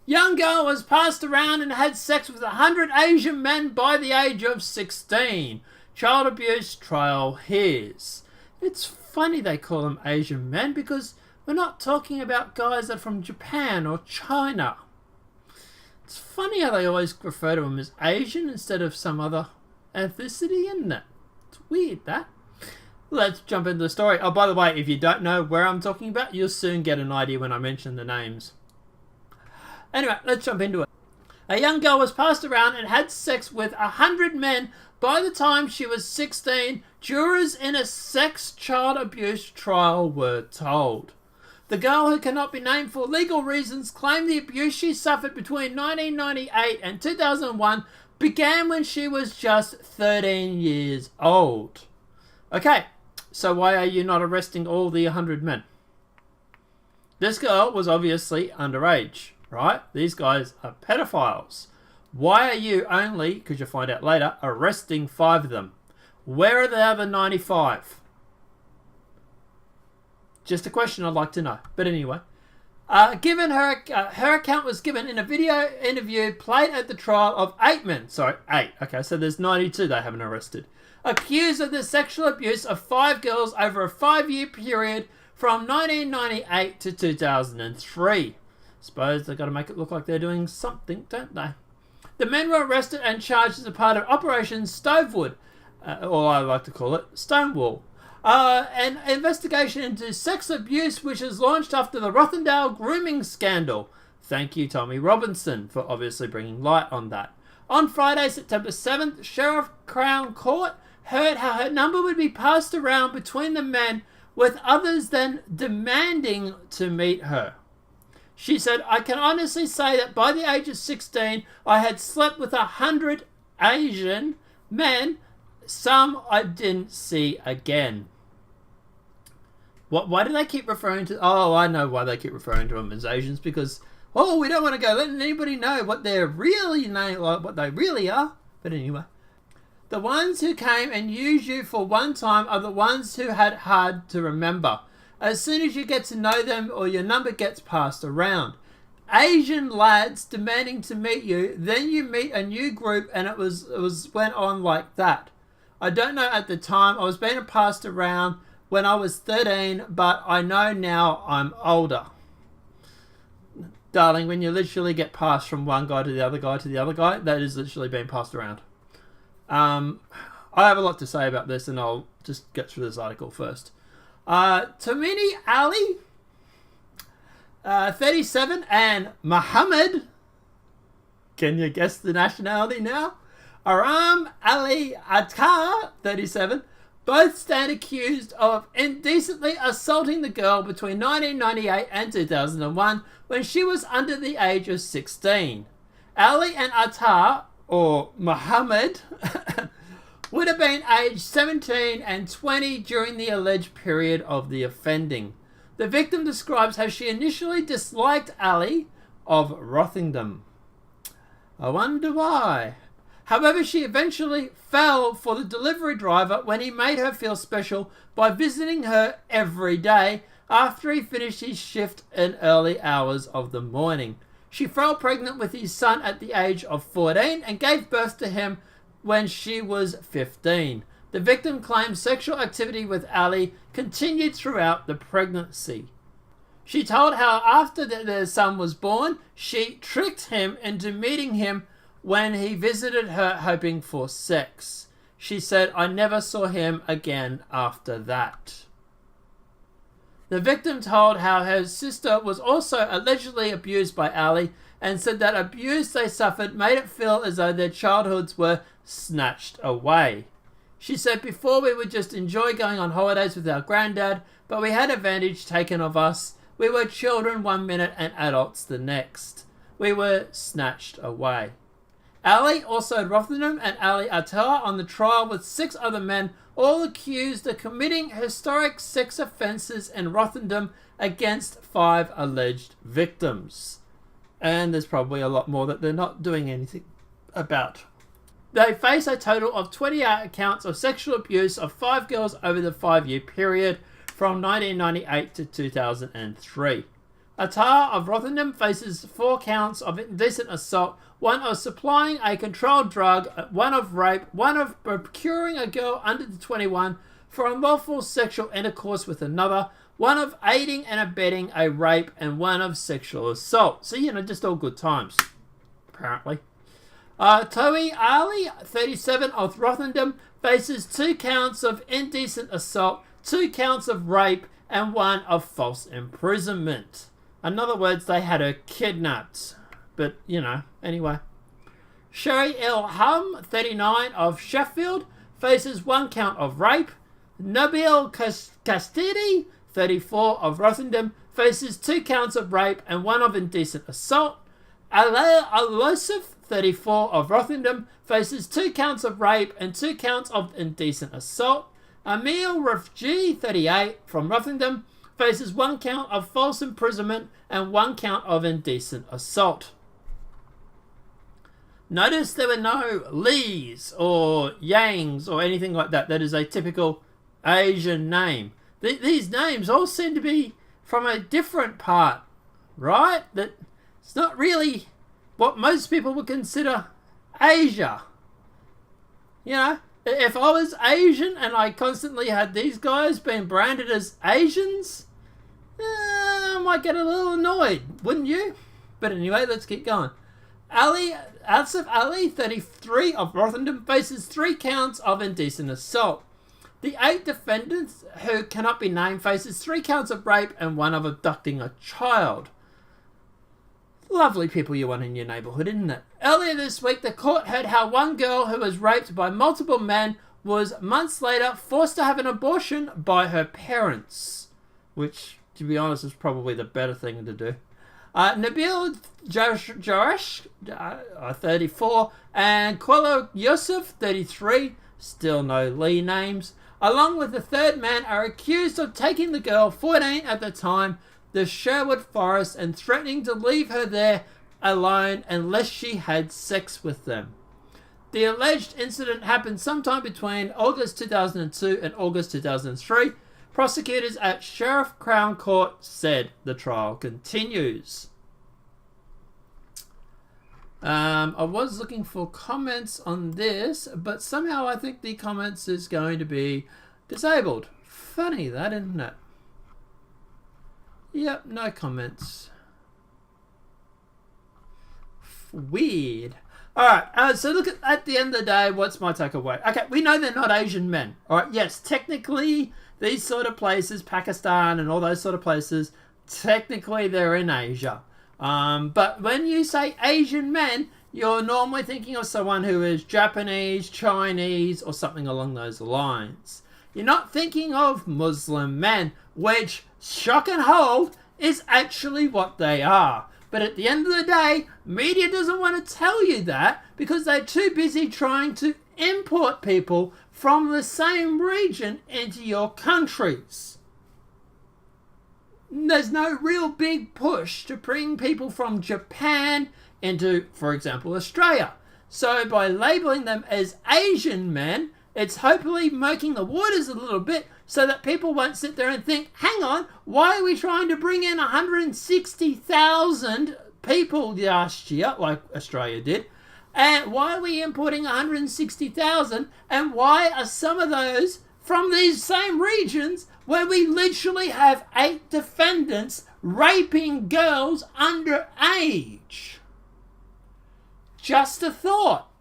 Young girl was passed around and had sex with 100 Asian men by the age of 16. Child abuse trial hears. It's funny they call them Asian men because we're not talking about guys that are from Japan or China. It's funny how they always refer to them as Asian instead of some other ethnicity, isn't it? It's weird, that. Let's jump into the story. Oh, by the way, if you don't know where I'm talking about, you'll soon get an idea when I mention the names. Anyway, let's jump into it. A young girl was passed around and had sex with 100 men by the time she was 16, jurors in a sex child abuse trial were told. The girl, who cannot be named for legal reasons, claimed the abuse she suffered between 1998 and 2001 began when she was just 13 years old. Okay, so why are you not arresting all the 100 men? This girl was obviously underage, right? These guys are pedophiles. Why are you only, because you'll find out later, arresting 5 of them? Where are the other 95? Just a question I'd like to know. But anyway, given her account was given in a video interview played at the trial of 8 men. Sorry, 8. Okay, so there's 92 they haven't arrested. Accused of the sexual abuse of 5 girls over a 5-year period from 1998 to 2003. Suppose they've got to make it look like they're doing something, don't they? The men were arrested and charged as a part of Operation Stovewood, or I like to call it Stonewall. An investigation into sex abuse which is launched after the Rothendale grooming scandal. Thank you, Tommy Robinson, for obviously bringing light on that. On Friday, September 7th, Sheriff Crown Court heard how her number would be passed around between the men, with others then demanding to meet her. She said, I can honestly say that by the age of 16, I had slept with 100 Asian men. Some I didn't see again. Why do they keep referring to... Oh, I know why they keep referring to them as Asians. Because, we don't want to go letting anybody know what they're really what they really are. But anyway. The ones who came and used you for one time are the ones who had hard to remember. As soon as you get to know them or your number gets passed around. Asian lads demanding to meet you, then you meet a new group, and it went on like that. I don't know at the time. I was being passed around when I was 13, but I know now I'm older. Darling, when you literally get passed from one guy to the other guy to the other guy, that is literally being passed around. I have a lot to say about this, and I'll just get through this article first. Tamini Ali, 37, and Muhammad, can you guess the nationality now? Aram Ali Attar, 37, both stand accused of indecently assaulting the girl between 1998 and 2001 when she was under the age of 16. Ali and Attar, or Muhammad, would have been aged 17 and 20 during the alleged period of the offending. The victim describes how she initially disliked Ali of Rothingham. I wonder why. However, she eventually fell for the delivery driver when he made her feel special by visiting her every day after he finished his shift in early hours of the morning. She fell pregnant with his son at the age of 14 and gave birth to him when she was 15. The victim claims sexual activity with Ali continued throughout the pregnancy. She told how after their son was born, she tricked him into meeting him when he visited her hoping for sex. She said, I never saw him again after that. The victim told how her sister was also allegedly abused by Ali and said that abuse they suffered made it feel as though their childhoods were snatched away. She said, before we would just enjoy going on holidays with our granddad, but we had advantage taken of us. We were children 1 minute and adults the next. We were snatched away. Ali also had Rotherham and Ali Attar on the trial with 6 other men, all accused of committing historic sex offences in Rotherham against 5 alleged victims. And there's probably a lot more that they're not doing anything about. They face a total of 28 counts of sexual abuse of 5 girls over the 5-year period from 1998 to 2003. Attar of Rotherham faces 4 counts of indecent assault, 1 of supplying a controlled drug, 1 of rape, 1 of procuring a girl under 21 for unlawful sexual intercourse with another, 1 of aiding and abetting a rape, and 1 of sexual assault. So, just all good times, apparently. Toei Ali, 37, of Rotherham, faces 2 counts of indecent assault, 2 counts of rape, and 1 of false imprisonment. In other words, they had her kidnapped. But, anyway. Sherry Ilham, 39, of Sheffield, faces 1 count of rape. Nabil Castidi, 34, of Rotherham, faces 2 counts of rape and 1 of indecent assault. Alea Al-Losif, 34, of Rotherham, faces 2 counts of rape and 2 counts of indecent assault. Emil Rafji, 38, from Rotherham, faces 1 count of false imprisonment and 1 count of indecent assault. Notice there were no Lees or Yangs or anything like that. That is a typical Asian name. These names all seem to be from a different part, right? That it's not really what most people would consider Asia. If I was Asian and I constantly had these guys being branded as Asians, I might get a little annoyed, wouldn't you? But anyway, let's keep going. Asif Ali, 33, of Rotherham, faces 3 counts of indecent assault. The 8 defendants, who cannot be named, faces 3 counts of rape and 1 of abducting a child. Lovely people you want in your neighbourhood, isn't it? Earlier this week, the court heard how one girl who was raped by multiple men was months later forced to have an abortion by her parents. Which, to be honest, is probably the better thing to do. Nabil Jaresh, 34, and Kwalo Yusuf, 33, still no Lee names, along with the third man, are accused of taking the girl, 14 at the time, the Sherwood Forest and threatening to leave her there alone unless she had sex with them. The alleged incident happened sometime between August 2002 and August 2003. Prosecutors at Sheriff Crown Court said the trial continues. I was looking for comments on this, but somehow I think the comments is going to be disabled. Funny that, isn't it? Yep, no comments. Weird. Alright, so look at the end of the day, what's my takeaway? Okay, we know they're not Asian men. Alright, yes, technically, these sort of places, Pakistan and all those sort of places, technically they're in Asia. But when you say Asian men, you're normally thinking of someone who is Japanese, Chinese, or something along those lines. You're not thinking of Muslim men, which, shock and hold, is actually what they are. But at the end of the day, media doesn't want to tell you that because they're too busy trying to import people from the same region into your countries. There's no real big push to bring people from Japan into, for example, Australia. So by labeling them as Asian men, it's hopefully murking the waters a little bit so that people won't sit there and think, hang on, why are we trying to bring in 160,000 people last year, like Australia did? And why are we importing 160,000? And why are some of those from these same regions where we literally have 8 defendants raping girls under age? Just a thought.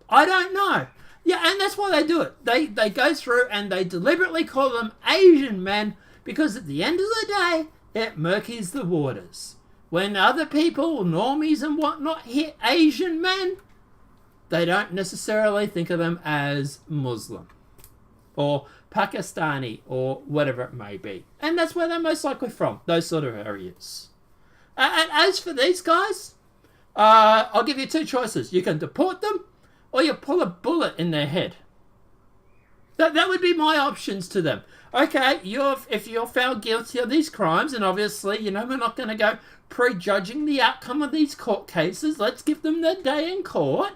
I don't know. Yeah, and that's why they do it. They go through and they deliberately call them Asian men because at the end of the day, it murkies the waters. When other people, normies and whatnot, hear Asian men, they don't necessarily think of them as Muslim or Pakistani or whatever it may be. And that's where they're most likely from, those sort of areas. And as for these guys, I'll give you 2 choices. You can deport them or you pull a bullet in their head. That would be my options to them. Okay, if you're found guilty of these crimes, and obviously, we're not going to go prejudging the outcome of these court cases. Let's give them their day in court.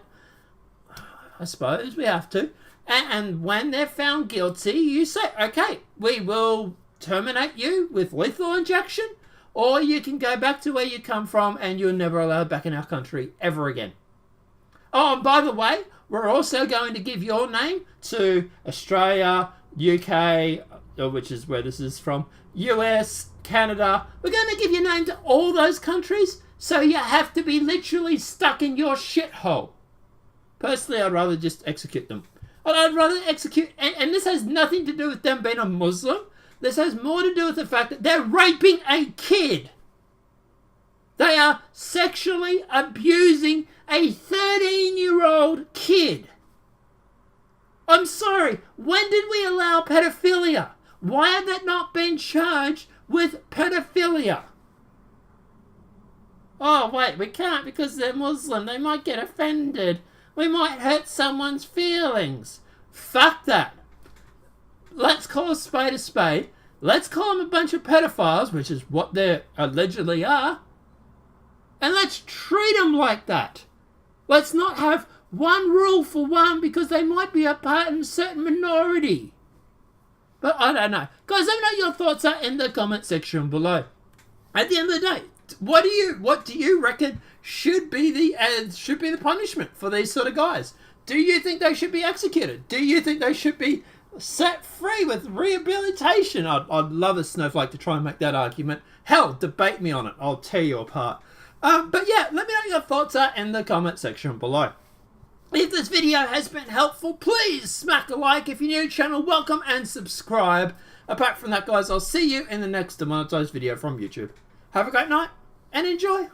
I suppose we have to. And when they're found guilty, you say, okay, we will terminate you with lethal injection, or you can go back to where you come from and you're never allowed back in our country ever again. Oh, and by the way, we're also going to give your name to Australia, UK, which is where this is from, US, Canada. We're going to give your name to all those countries, so you have to be literally stuck in your shithole. Personally, I'd rather just execute them. I'd rather execute, and this has nothing to do with them being a Muslim. This has more to do with the fact that they're raping a kid. They are sexually abusing a 13-year-old kid. I'm sorry, when did we allow pedophilia? Why have they not been charged with pedophilia? Oh, wait, we can't because they're Muslim. They might get offended. We might hurt someone's feelings. Fuck that. Let's call a spade a spade. Let's call them a bunch of pedophiles, which is what they allegedly are. And let's treat them like that. Let's not have one rule for one because they might be a part in a certain minority. But I don't know. Guys, let me know your thoughts are in the comment section below. At the end of the day, what do you reckon should be the punishment for these sort of guys? Do you think they should be executed? Do you think they should be set free with rehabilitation? I'd love a snowflake to try and make that argument. Hell, debate me on it. I'll tear you apart. But yeah, let me know your thoughts are in the comment section below. If this video has been helpful, please smack a like. If you're new to the channel, welcome and subscribe. Apart from that, guys, I'll see you in the next demonetized video from YouTube. Have a great night and enjoy.